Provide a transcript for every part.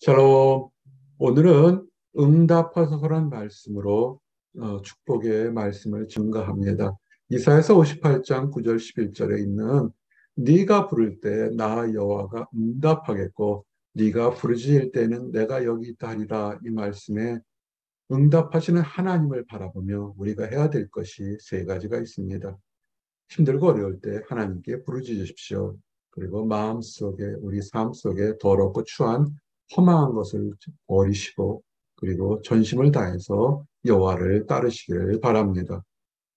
샬롬. 오늘은 응답하소서란 말씀으로 축복의 말씀을 증가합니다. 이사야서 58장 9절 11절에 있는 네가 부를 때 나 여호와가 응답하겠고 네가 부르짖을 때는 내가 여기 있다 하리라. 이 말씀에 응답하시는 하나님을 바라보며 우리가 해야 될 것이 세 가지가 있습니다. 힘들고 어려울 때 하나님께 부르짖으십시오. 그리고 마음속에 우리 삶 속에 더럽고 추한 허망한 것을 버리시고 그리고 전심을 다해서 여호와를 따르시기를 바랍니다.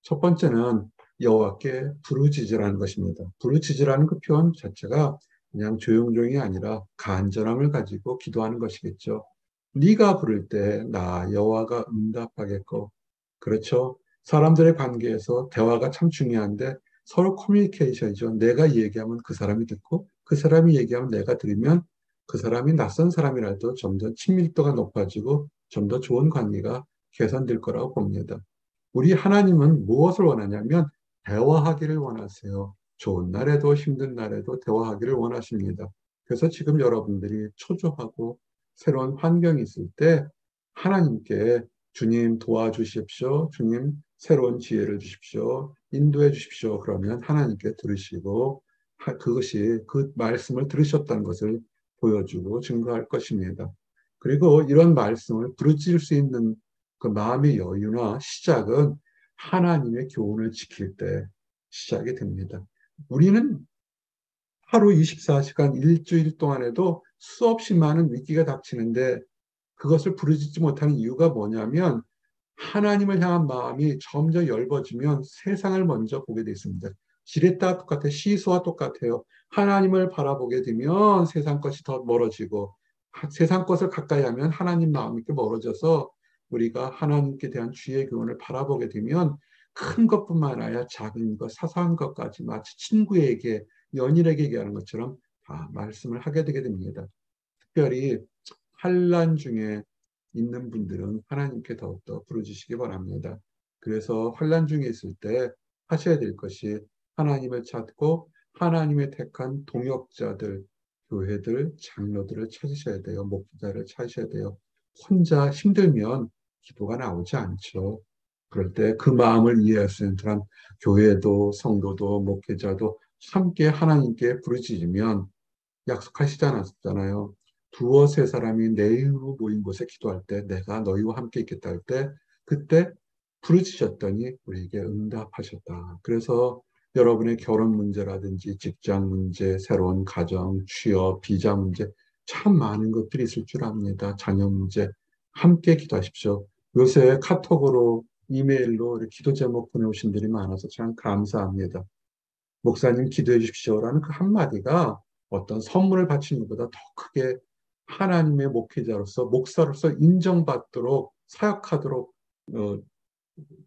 첫 번째는 여호와께 부르짖으라는 것입니다. 부르짖으라는 그 표현 자체가 그냥 조용조용이 아니라 간절함을 가지고 기도하는 것이겠죠. 네가 부를 때 나 여호와가 응답하겠고, 그렇죠. 사람들의 관계에서 대화가 참 중요한데 서로 커뮤니케이션이죠. 내가 얘기하면 그 사람이 듣고 그 사람이 얘기하면 내가 들으면 그 사람이 낯선 사람이라도 점점 친밀도가 높아지고 좀 더 좋은 관계가 개선될 거라고 봅니다. 우리 하나님은 무엇을 원하냐면 대화하기를 원하세요. 좋은 날에도 힘든 날에도 대화하기를 원하십니다. 그래서 지금 여러분들이 초조하고 새로운 환경이 있을 때 하나님께 주님 도와주십시오. 주님 새로운 지혜를 주십시오. 인도해 주십시오. 그러면 하나님께 들으시고 그것이 그 말씀을 들으셨다는 것을 보여주고 증거할 것입니다. 그리고 이런 말씀을 부르짖을 수 있는 그 마음의 여유나 시작은 하나님의 교훈을 지킬 때 시작이 됩니다. 우리는 하루 24시간 일주일 동안에도 수없이 많은 위기가 닥치는데 그것을 부르짖지 못하는 이유가 뭐냐면 하나님을 향한 마음이 점점 엷어지면 세상을 먼저 보게 되어 있습니다. 지렛대와 똑같아요. 시수와 똑같아요. 하나님을 바라보게 되면 세상 것이 더 멀어지고 세상 것을 가까이 하면 하나님 마음이 멀어져서 우리가 하나님께 대한 주의 교훈을 바라보게 되면 큰 것뿐만 아니라 작은 것, 사소한 것까지 마치 친구에게, 연인에게 얘기하는 것처럼 다 말씀을 하게 되게 됩니다. 특별히 환난 중에 있는 분들은 하나님께 더욱더 부르짖으시기 바랍니다. 그래서 환난 중에 있을 때 하셔야 될 것이 하나님을 찾고 하나님의 택한 동역자들, 교회들, 장로들을 찾으셔야 돼요. 목회자를 찾으셔야 돼요. 혼자 힘들면 기도가 나오지 않죠. 그럴 때 그 마음을 이해할 수 있는 사람, 교회도 성도도 목회자도 함께 하나님께 부르짖으면 약속하시지 않았잖아요. 두어 세 사람이 내 이름으로 모인 곳에 기도할 때 내가 너희와 함께 있겠다 할 때 그때 부르짖었더니 우리에게 응답하셨다. 그래서 여러분의 결혼 문제라든지 직장 문제, 새로운 가정, 취업, 비자 문제 참 많은 것들이 있을 줄 압니다. 자녀 문제 함께 기도하십시오. 요새 카톡으로 이메일로 이렇게 기도 제목 보내오신 분들이 많아서 참 감사합니다. 목사님 기도해 주십시오라는 그 한마디가 어떤 선물을 바치는 것보다 더 크게 하나님의 목회자로서 목사로서 인정받도록 사역하도록 어,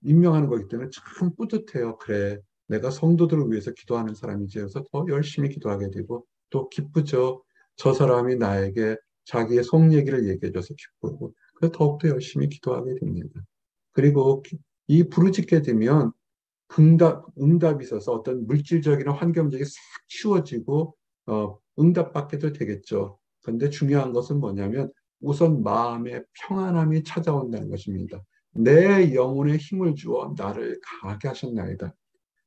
임명하는 거기 때문에 참 뿌듯해요. 그래, 내가 성도들을 위해서 기도하는 사람이지. 그래서 더 열심히 기도하게 되고 또 기쁘죠. 저 사람이 나에게 자기의 속 얘기를 얘기해줘서 기쁘고 그래서 더욱더 열심히 기도하게 됩니다. 그리고 이 부르짖게 되면 응답이 있어서 어떤 물질적이나 환경적이 싹 치워지고 응답받게도 되겠죠. 그런데 중요한 것은 뭐냐면 우선 마음의 평안함이 찾아온다는 것입니다. 내 영혼에 힘을 주어 나를 강하게 하셨나이다.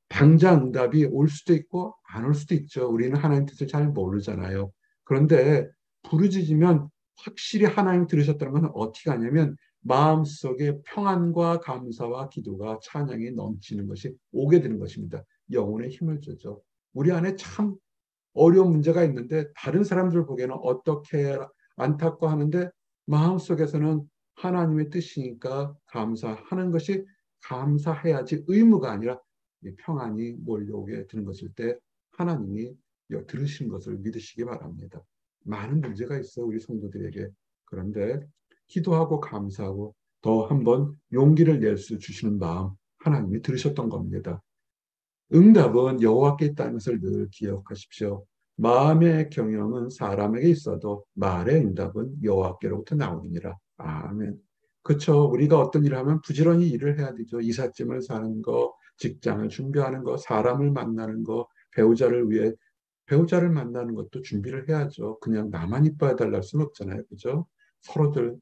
당장 응답이 올 수도 있고 안 올 수도 있죠. 우리는 하나님 뜻을 잘 모르잖아요. 그런데 부르짖으면 확실히 하나님 들으셨다는 건 어떻게 하냐면 마음속에 평안과 감사와 기도가 찬양이 넘치는 것이 오게 되는 것입니다. 영혼에 힘을 주죠. 우리 안에 참 어려운 문제가 있는데 다른 사람들 보기에는 어떻게 안타까 하는데 마음속에서는 하나님의 뜻이니까 감사하는 것이 감사해야지 의무가 아니라 평안이 몰려오게 되는 것일 때 하나님이 들으시는 것을 믿으시기 바랍니다. 많은 문제가 있어요. 우리 성도들에게. 그런데 기도하고 감사하고 더 한번 용기를 낼 수 주시는 마음 하나님이 들으셨던 겁니다. 응답은 여호와께 있다는 것을 늘 기억하십시오. 마음의 경영은 사람에게 있어도 말의 응답은 여호와께로부터 나오느니라. 아멘. 그렇죠. 우리가 어떤 일을 하면 부지런히 일을 해야 되죠. 이삿짐을 사는 거, 직장을 준비하는 거, 사람을 만나는 거, 배우자를 위해 배우자를 만나는 것도 준비를 해야죠. 그냥 나만 이뻐해 달랄 수는 없잖아요. 그죠? 서로들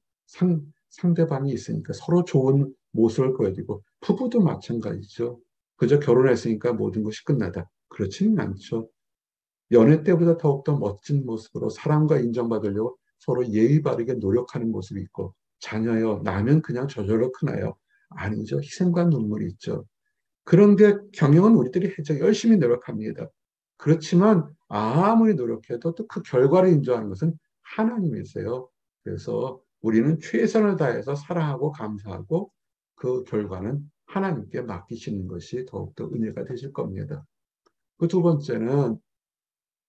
상대방이 있으니까 서로 좋은 모습을 보여주고, 부부도 마찬가지죠. 그저 결혼했으니까 모든 것이 끝나다. 그렇지는 않죠. 연애 때보다 더욱더 멋진 모습으로 사랑과 인정받으려고 서로 예의 바르게 노력하는 모습이 있고, 자녀요, 나면 그냥 저절로 크나요? 아니죠. 희생과 눈물이 있죠. 그런데 경영은 우리들이 해서 열심히 노력합니다. 그렇지만 아무리 노력해도 또 그 결과를 인정하는 것은 하나님이세요. 그래서 우리는 최선을 다해서 사랑하고 감사하고 그 결과는 하나님께 맡기시는 것이 더욱더 은혜가 되실 겁니다. 그 두 번째는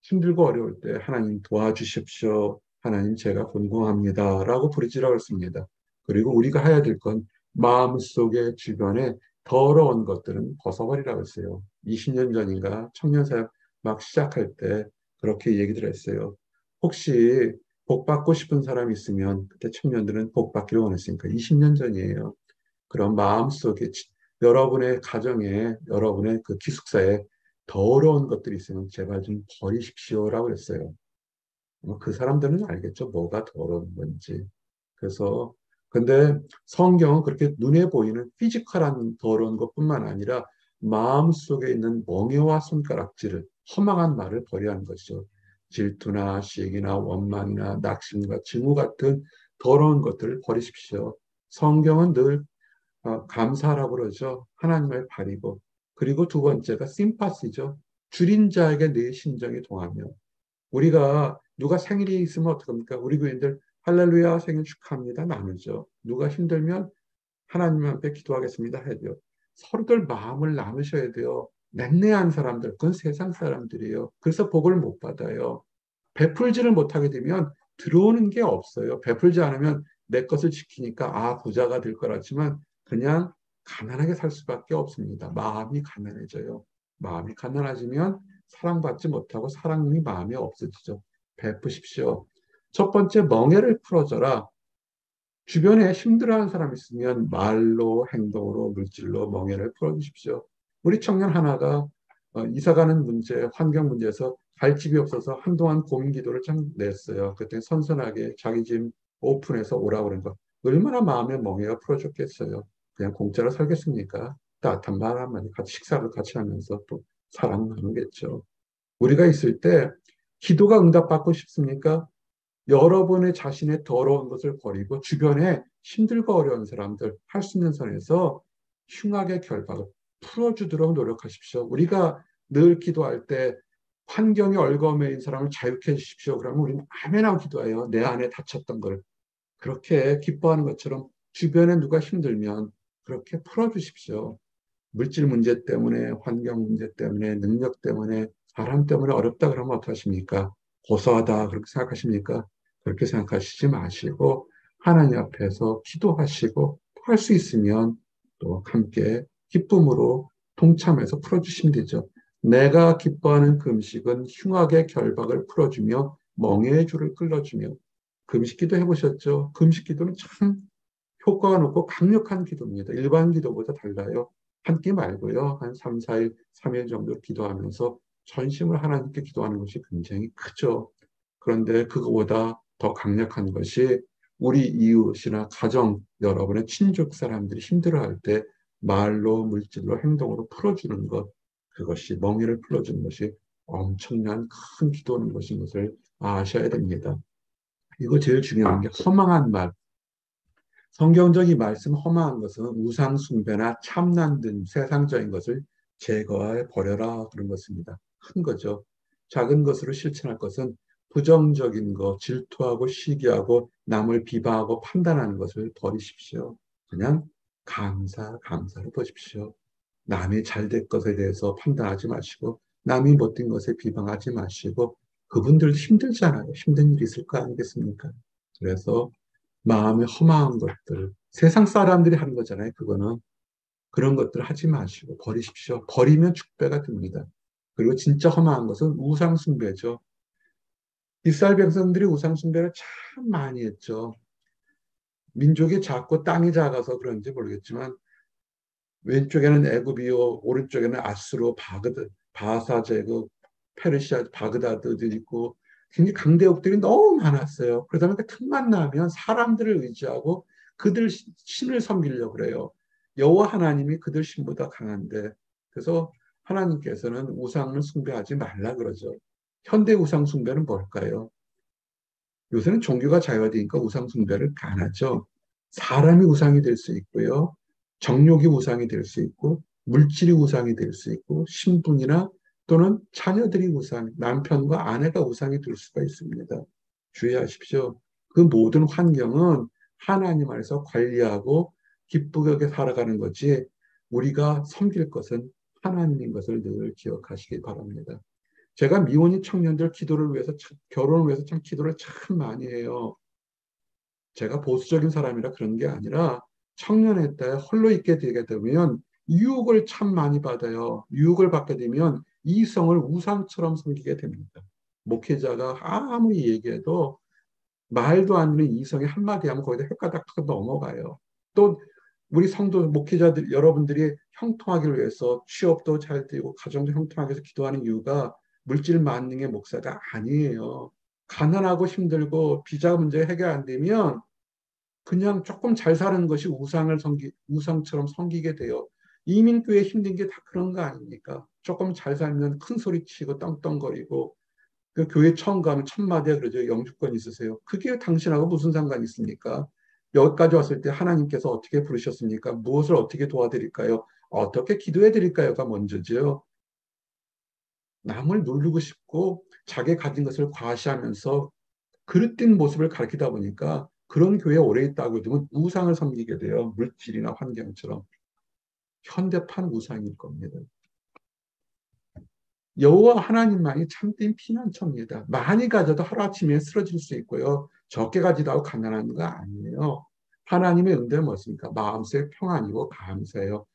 힘들고 어려울 때 하나님 도와주십시오. 하나님 제가 곤궁합니다. 라고 부르짖으라고 했습니다. 그리고 우리가 해야 될 건 마음속에 주변에 더러운 것들은 벗어버리라고 했어요. 20년 전인가 청년사역 막 시작할 때 그렇게 얘기들 했어요. 혹시 복 받고 싶은 사람 있으면 그때 청년들은 복 받기를 원했으니까 20년 전이에요. 그런 마음속에 여러분의 가정에 여러분의 그 기숙사에 더러운 것들이 있으면 제발 좀 버리십시오라고 했어요. 그 사람들은 알겠죠. 뭐가 더러운 건지. 그래서 근데 성경은 그렇게 눈에 보이는 피지컬한 더러운 것뿐만 아니라 마음속에 있는 멍에와 손가락질을 허망한 말을 버려야 하는 것이죠. 질투나 시기나 원망이나 낙심과 증오 같은 더러운 것들을 버리십시오. 성경은 늘 감사라고 그러죠. 하나님을 바리고. 그리고 두 번째가 심파시죠. 줄인 자에게 내 심정이 동하며. 우리가 누가 생일이 있으면 어떡합니까? 우리 교인들 할렐루야 생일 축하합니다. 나누죠. 누가 힘들면 하나님 앞에 기도하겠습니다. 해야 돼요. 서로들 마음을 나누셔야 돼요. 냉랭한 사람들, 그건 세상 사람들이에요. 그래서 복을 못 받아요. 베풀지를 못하게 되면 들어오는 게 없어요. 베풀지 않으면 내 것을 지키니까 부자가 될 거라지만 그냥 가난하게 살 수밖에 없습니다. 마음이 가난해져요. 마음이 가난해지면 사랑받지 못하고 사랑이 마음에 없어지죠. 베푸십시오. 첫 번째 멍에를 풀어줘라. 주변에 힘들어하는 사람 있으면 말로, 행동으로, 물질로 멍에를 풀어주십시오. 우리 청년 하나가 이사 가는 문제, 환경 문제에서 갈 집이 없어서 한동안 고민 기도를 좀 냈어요. 그때 선선하게 자기 집 오픈해서 오라고 그런 거. 얼마나 마음의 멍에가 풀어줬겠어요. 그냥 공짜로 살겠습니까? 따뜻한 말 한마디 같이 식사를 같이 하면서 또 사랑 나누겠죠. 우리가 있을 때 기도가 응답받고 싶습니까? 여러분의 자신의 더러운 것을 버리고 주변에 힘들고 어려운 사람들 할 수 있는 선에서 흉악의 결박을 풀어주도록 노력하십시오. 우리가 늘 기도할 때 환경이 얼거매인 사람을 자유케 해주십시오. 그러면 우리는 아멘하고 기도해요. 내 안에 닫혔던 걸. 그렇게 기뻐하는 것처럼 주변에 누가 힘들면 그렇게 풀어주십시오. 물질 문제 때문에, 환경 문제 때문에, 능력 때문에, 사람 때문에 어렵다 그러면 어떡하십니까? 고소하다 그렇게 생각하십니까? 그렇게 생각하시지 마시고 하나님 앞에서 기도하시고 할 수 있으면 또 함께 기쁨으로 동참해서 풀어주시면 되죠. 내가 기뻐하는 그 음식은 흉악의 결박을 풀어주며 멍에의 줄을 끌어주며 금식 기도 해보셨죠? 금식 기도는 참 효과가 높고 강력한 기도입니다. 일반 기도보다 달라요. 한 끼 말고요. 한 3, 4일, 3일 정도 기도하면서 전심을 하나님께 기도하는 것이 굉장히 크죠. 그런데 그거보다 더 강력한 것이 우리 이웃이나 가정, 여러분의 친족 사람들이 힘들어할 때 말로, 물질로, 행동으로 풀어주는 것, 그것이 멍에를 풀어주는 것이 엄청난 큰 기도하는 것인 것을 아셔야 됩니다. 이거 제일 중요한 게 허망한 말, 성경적인 말씀 허망한 것은 우상 숭배나 참난 등 세상적인 것을 제거해 버려라 그런 것입니다. 큰 거죠. 작은 것으로 실천할 것은 부정적인 것, 질투하고 시기하고 남을 비방하고 판단하는 것을 버리십시오. 그냥 감사로 보십시오. 남이 잘 된 것에 대해서 판단하지 마시고 남이 못된 것에 비방하지 마시고 그분들도 힘들잖아요. 힘든 일이 있을 거 아니겠습니까? 그래서 마음에 허망한 것들, 세상 사람들이 하는 거잖아요. 그거는 그런 것들 하지 마시고 버리십시오. 버리면 축배가 됩니다. 그리고 진짜 허망한 것은 우상 숭배죠. 이스라엘 백성들이 우상 숭배를 참 많이 했죠. 민족이 작고 땅이 작아서 그런지 모르겠지만 왼쪽에는 애굽이요, 오른쪽에는 아수르, 바사 제국, 페르시아, 바그다드도 있고 굉장히 강대국들이 너무 많았어요. 그러다 보니까 틈만 나면 사람들을 의지하고 그들 신을 섬기려고 그래요. 여호와 하나님이 그들 신보다 강한데 그래서 하나님께서는 우상을 숭배하지 말라 그러죠. 현대 우상 숭배는 뭘까요? 요새는 종교가 자유화되니까 우상 숭배를 안 하죠. 사람이 우상이 될 수 있고요. 정욕이 우상이 될 수 있고, 물질이 우상이 될 수 있고, 신분이나 또는 자녀들이 우상, 남편과 아내가 우상이 될 수가 있습니다. 주의하십시오. 그 모든 환경은 하나님 안에서 관리하고 기쁘게 살아가는 거지, 우리가 섬길 것은 하나님인 것을 늘 기억하시기 바랍니다. 제가 미혼인 청년들 기도를 위해서, 결혼을 위해서 참 기도를 참 많이 해요. 제가 보수적인 사람이라 그런 게 아니라 청년의 때 홀로 있게 되게 되면 유혹을 참 많이 받아요. 유혹을 받게 되면 이성을 우상처럼 섬기게 됩니다. 목회자가 아무리 얘기해도 말도 안 되는 이성의 한마디 하면 거기다 헷가닥 넘어가요. 또 우리 성도 목회자들 여러분들이 형통하기를 위해서 취업도 잘 되고 가정도 형통하기 위해서 기도하는 이유가 물질 만능의 목사가 아니에요. 가난하고 힘들고 비자 문제 해결 안 되면 그냥 조금 잘 사는 것이 우상처럼 섬기게 돼요. 이민교회 힘든 게 다 그런 거 아닙니까? 조금 잘 살면 큰 소리 치고 떵떵거리고 그 교회 처음 가면 첫 마디에 그러죠. 영주권 있으세요. 그게 당신하고 무슨 상관이 있습니까? 여기까지 왔을 때 하나님께서 어떻게 부르셨습니까? 무엇을 어떻게 도와드릴까요? 어떻게 기도해 드릴까요가 먼저죠. 남을 누르고 싶고 자기 가진 것을 과시하면서 그릇된 모습을 가리키다 보니까 그런 교회에 오래 있다고 되면 우상을 섬기게 돼요. 물질이나 환경처럼. 현대판 우상일 겁니다. 여호와 하나님만이 참된 피난처입니다. 많이 가져도 하루아침에 쓰러질 수 있고요. 적게 가지다고 가난한 거 아니에요. 하나님의 은혜는 뭐습니까? 마음속의 평안이고 감사해요.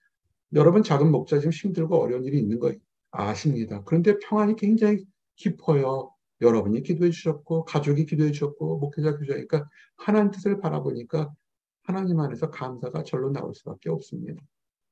여러분 작은 목자 지금 힘들고 어려운 일이 있는 거 아십니다. 그런데 평안이 굉장히 깊어요. 여러분이 기도해 주셨고 가족이 기도해 주셨고 목회자 기도하니까 하나님 뜻을 바라보니까 하나님 안에서 감사가 절로 나올 수밖에 없습니다.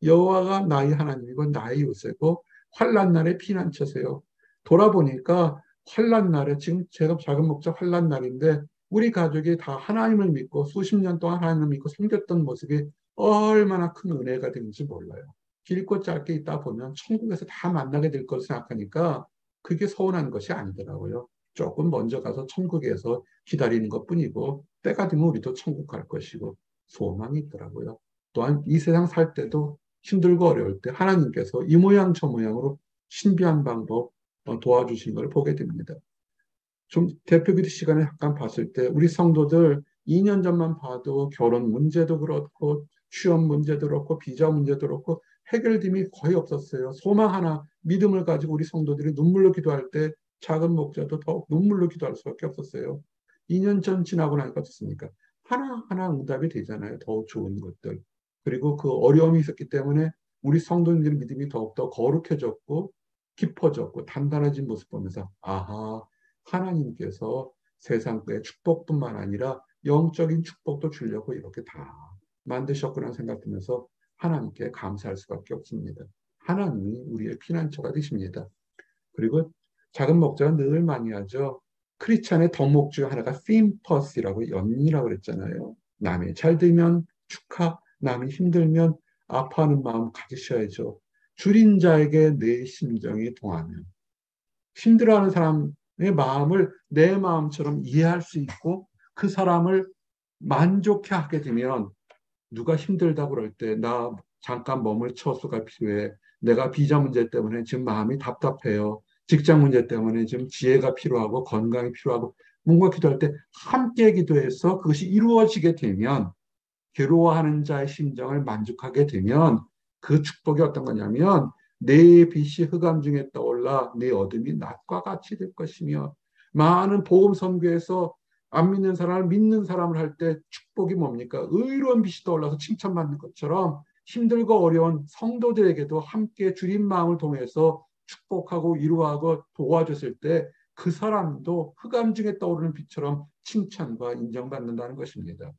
여호와가 나의 하나님이고 나의 요새고 환난 날에 피난처세요. 돌아보니까 환난 날에 지금 제가 작은 목자 환난 날인데 우리 가족이 다 하나님을 믿고 수십 년 동안 하나님을 믿고 섬겼던 모습이 얼마나 큰 은혜가 되는지 몰라요. 길고 짧게 있다 보면 천국에서 다 만나게 될 것을 생각하니까 그게 서운한 것이 아니더라고요. 조금 먼저 가서 천국에서 기다리는 것뿐이고 때가 되면 우리도 천국 갈 것이고 소망이 있더라고요. 또한 이 세상 살 때도 힘들고 어려울 때 하나님께서 이 모양 저 모양으로 신비한 방법 도와주신 걸 보게 됩니다. 좀 대표기도 시간에 잠깐 봤을 때 우리 성도들 2년 전만 봐도 결혼 문제도 그렇고 취업 문제도 그렇고 비자 문제도 그렇고 해결됨이 거의 없었어요. 소망 하나 믿음을 가지고 우리 성도들이 눈물로 기도할 때 작은 목자도 더욱 눈물로 기도할 수밖에 없었어요. 2년 전 지나고 나니까 어떻습니까? 하나하나 응답이 되잖아요. 더 좋은 것들. 그리고 그 어려움이 있었기 때문에 우리 성도님들의 믿음이 더욱더 거룩해졌고 깊어졌고 단단해진 모습 보면서 아하 하나님께서 세상의 축복뿐만 아니라 영적인 축복도 주려고 이렇게 다 만드셨구나 생각하면서 하나님께 감사할 수밖에 없습니다. 하나님이 우리의 피난처가 되십니다. 그리고 작은 목자가 늘 많이 하죠. 크리스찬의 덕목 중 하나가 심퍼시라고 연민이라고 그랬잖아요. 남이 잘 되면 축하, 남이 힘들면 아파하는 마음 가지셔야죠. 줄인 자에게 내 심정이 동하면 힘들어하는 사람의 마음을 내 마음처럼 이해할 수 있고 그 사람을 만족해 하게 되면 누가 힘들다고 그럴 때 나 잠깐 머물 처수가 필요해. 내가 비자 문제 때문에 지금 마음이 답답해요. 직장 문제 때문에 지금 지혜가 필요하고 건강이 필요하고 뭔가 기도할 때 함께 기도해서 그것이 이루어지게 되면 괴로워하는 자의 심정을 만족하게 되면 그 축복이 어떤 거냐면 내 빛이 흑암 중에 떠올라 내 어둠이 낮과 같이 될 것이며 많은 복음 선교에서 안 믿는 사람을 믿는 사람을 할 때 축복이 뭡니까? 의로운 빛이 떠올라서 칭찬받는 것처럼 힘들고 어려운 성도들에게도 함께 주님 마음을 통해서 축복하고 위로하고 도와줬을 때 그 사람도 흑암 중에 떠오르는 빛처럼 칭찬과 인정받는다는 것입니다.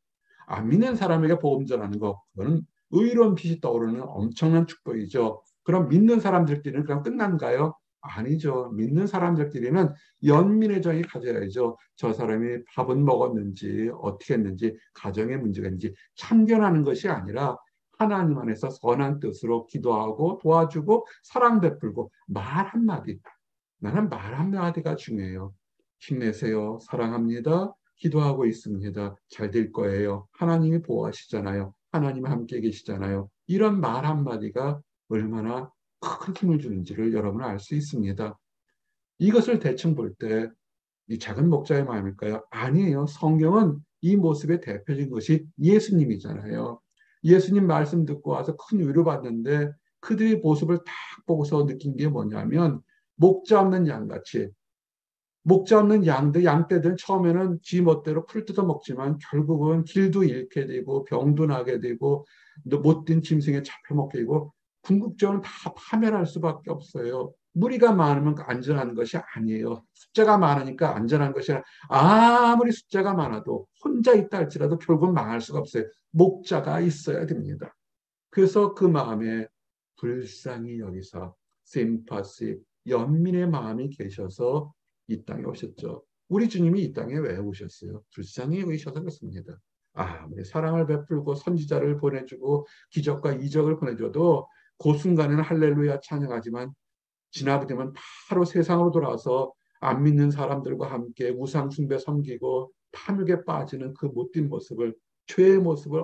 안 믿는 사람에게 복음 전하는 거, 그거는 의로운 빛이 떠오르는 엄청난 축복이죠. 그럼 믿는 사람들끼리는 그냥 끝난가요? 아니죠. 믿는 사람들끼리는 연민의 정이 가져야죠. 저 사람이 밥은 먹었는지, 어떻게 했는지, 가정의 문제가 있는지 참견하는 것이 아니라 하나님 안에서 선한 뜻으로 기도하고 도와주고 사랑 베풀고 말 한마디. 나는 말 한마디가 중요해요. 힘내세요. 사랑합니다. 기도하고 있습니다. 잘 될 거예요. 하나님이 보호하시잖아요. 하나님 함께 계시잖아요. 이런 말 한마디가 얼마나 큰 힘을 주는지를 여러분은 알 수 있습니다. 이것을 대충 볼 때 이 작은 목자의 마음일까요? 아니에요. 성경은 이 모습의 대표적인 것이 예수님이잖아요. 예수님 말씀 듣고 와서 큰 위로받는데 그들의 모습을 딱 보고서 느낀 게 뭐냐면 목자 없는 양같이 목자 없는 양떼들은 처음에는 지 멋대로 풀 뜯어 먹지만 결국은 길도 잃게 되고 병도 나게 되고 못된 짐승에 잡혀먹게 되고 궁극적으로 다 파멸할 수밖에 없어요. 무리가 많으면 안전한 것이 아니에요. 숫자가 많으니까 안전한 것이 아니라 아무리 숫자가 많아도 혼자 있다 할지라도 결국은 망할 수가 없어요. 목자가 있어야 됩니다. 그래서 그 마음에 불쌍히 여기서 심파시 연민의 마음이 계셔서 이 땅에 오셨죠. 우리 주님이 이 땅에 왜 오셨어요? 불쌍히 여기셔서 그렇습니다. 우리 사랑을 베풀고 선지자를 보내주고 기적과 이적을 보내줘도 그 순간에는 할렐루야 찬양하지만 지나버리면 바로 세상으로 돌아와서 안 믿는 사람들과 함께 우상 숭배 섬기고 탐욕에 빠지는 그 못된 모습을 죄의 모습을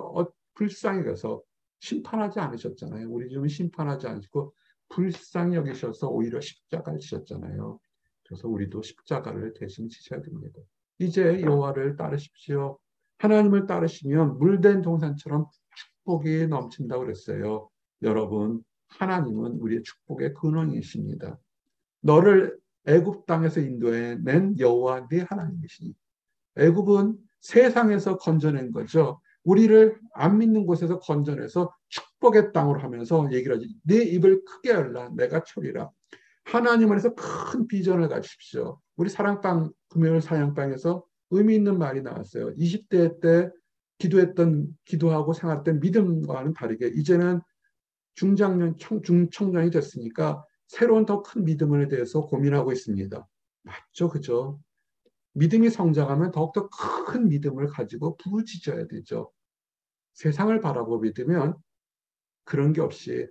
불쌍히 여겨서 심판하지 않으셨잖아요. 우리 주님은 심판하지 않으시고 불쌍히 여기셔서 오히려 십자가를 지셨잖아요. 그래서 우리도 십자가를 대신 지셔야 됩니다. 이제 여호와를 따르십시오. 하나님을 따르시면 물된 동산처럼 축복이 넘친다고 그랬어요. 여러분, 하나님은 우리의 축복의 근원이십니다. 너를 애굽 땅에서 인도해낸 여호와 네 하나님이시니 애굽은 세상에서 건져낸 거죠. 우리를 안 믿는 곳에서 건져내서 축복의 땅으로 하면서 얘기를 하지. 네 입을 크게 열라 내가 쳐리라. 하나님 안에서 큰 비전을 가지십시오. 우리 사랑방 금요일 사랑방에서 의미 있는 말이 나왔어요. 20대 때 기도하고 생활했던 믿음과는 다르게 이제는 중장년, 중청년이 됐으니까 새로운 더 큰 믿음에 대해서 고민하고 있습니다. 맞죠, 그죠? 믿음이 성장하면 더욱더 큰 믿음을 가지고 부르짖어야 되죠. 세상을 바라보고 믿으면 그런 게 없이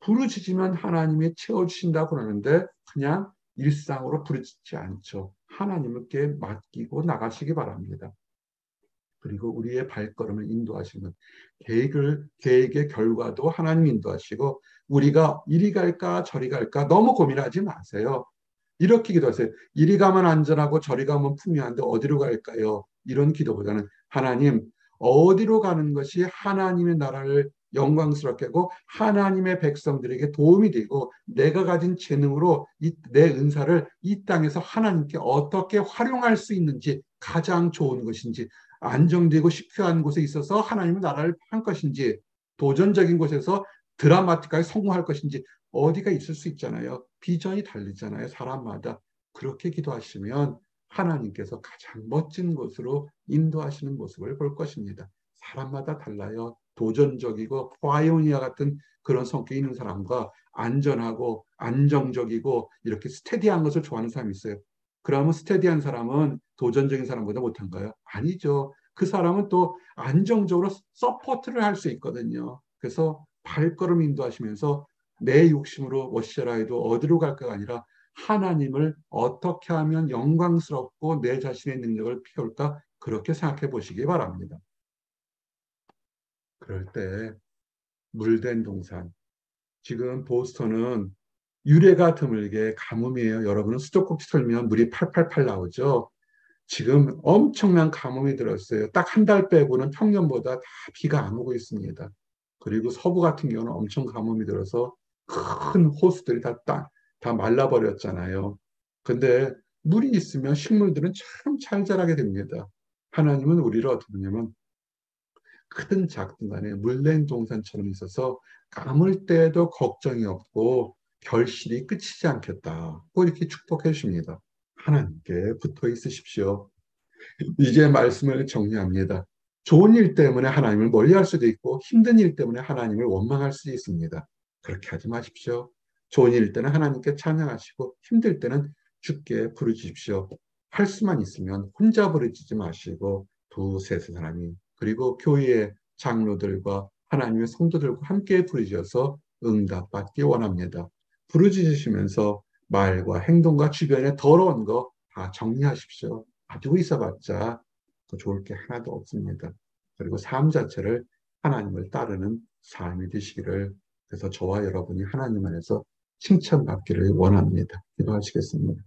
부르짖으면 하나님이 채워주신다고 그러는데 그냥 일상으로 부르짖지 않죠. 하나님께 맡기고 나가시기 바랍니다. 그리고 우리의 발걸음을 인도하시는 계획의 결과도 하나님 인도하시고 우리가 이리 갈까 저리 갈까 너무 고민하지 마세요. 이렇게 기도하세요. 이리 가면 안전하고 저리 가면 풍요한데 어디로 갈까요? 이런 기도보다는 하나님 어디로 가는 것이 하나님의 나라를 영광스럽게 하고 하나님의 백성들에게 도움이 되고 내가 가진 재능으로 내 은사를 이 땅에서 하나님께 어떻게 활용할 수 있는지 가장 좋은 것인지 안정되고 시큐한 곳에 있어서 하나님의 나라를 할 것인지 도전적인 곳에서 드라마틱하게 성공할 것인지 어디가 있을 수 있잖아요. 비전이 다르잖아요. 사람마다. 그렇게 기도하시면 하나님께서 가장 멋진 곳으로 인도하시는 모습을 볼 것입니다. 사람마다 달라요. 도전적이고 파이오니아 같은 그런 성격이 있는 사람과 안전하고 안정적이고 이렇게 스테디한 것을 좋아하는 사람이 있어요. 그러면 스테디한 사람은 도전적인 사람보다 못한가요? 아니죠. 그 사람은 또 안정적으로 서포트를 할 수 있거든요. 그래서 발걸음 인도하시면서 내 욕심으로 워시라이도 어디로 갈까가 아니라 하나님을 어떻게 하면 영광스럽고 내 자신의 능력을 피울까 그렇게 생각해 보시기 바랍니다. 그럴 때 물된 동산 지금 보스턴은 유래가 드물게 가뭄이에요. 여러분은 수도꼭지 털면 물이 팔팔팔 나오죠. 지금 엄청난 가뭄이 들었어요. 딱 한 달 빼고는 평년보다 다 비가 안 오고 있습니다. 그리고 서부 같은 경우는 엄청 가뭄이 들어서 큰 호수들이 다 말라버렸잖아요. 근데 물이 있으면 식물들은 참 잘 자라게 됩니다. 하나님은 우리를 어떻게 보냐면 크든 작든 간에 물낸 동산처럼 있어서 감을 때에도 걱정이 없고 결실이 끝이지 않겠다. 꼭 이렇게 축복해 주십니다. 하나님께 붙어 있으십시오. 이제 말씀을 정리합니다. 좋은 일 때문에 하나님을 멀리할 수도 있고 힘든 일 때문에 하나님을 원망할 수도 있습니다. 그렇게 하지 마십시오. 좋은 일일 때는 하나님께 찬양하시고 힘들 때는 주께 부르짖으십시오. 할 수만 있으면 혼자 부르짖지 마시고 두세 사람이 그리고 교회의 장로들과 하나님의 성도들과 함께 부르짖어서 응답받기 원합니다. 부르짖으시면서 말과 행동과 주변의 더러운 거 다 정리하십시오. 가지고 있어봤자 더 좋을 게 하나도 없습니다. 그리고 삶 자체를 하나님을 따르는 삶이 되시기를 그래서 저와 여러분이 하나님 안에서 칭찬받기를 원합니다. 기도하시겠습니다.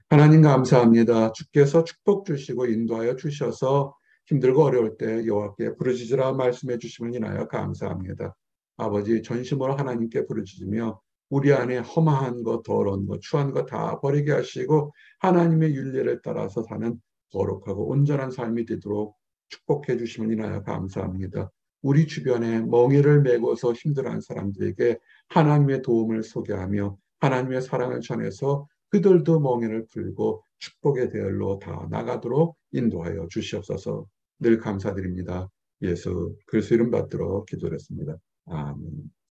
하나님 감사합니다. 주께서 축복 주시고 인도하여 주셔서 힘들고 어려울 때 여호와께 부르짖으라 말씀해 주심을 인하여 감사합니다. 아버지 전심으로 하나님께 부르짖으며 우리 안에 험한 것, 더러운 것, 추한 것 다 버리게 하시고 하나님의 윤리를 따라서 사는 거룩하고 온전한 삶이 되도록 축복해 주심을 인하여 감사합니다. 우리 주변에 멍에를 메고서 힘들어하는 사람들에게 하나님의 도움을 소개하며 하나님의 사랑을 전해서 그들도 멍에를 풀고 축복의 대열로 다 나가도록 인도하여 주시옵소서. 늘 감사드립니다. 예수 그리스도 이름 받들어 기도했습니다. 아멘.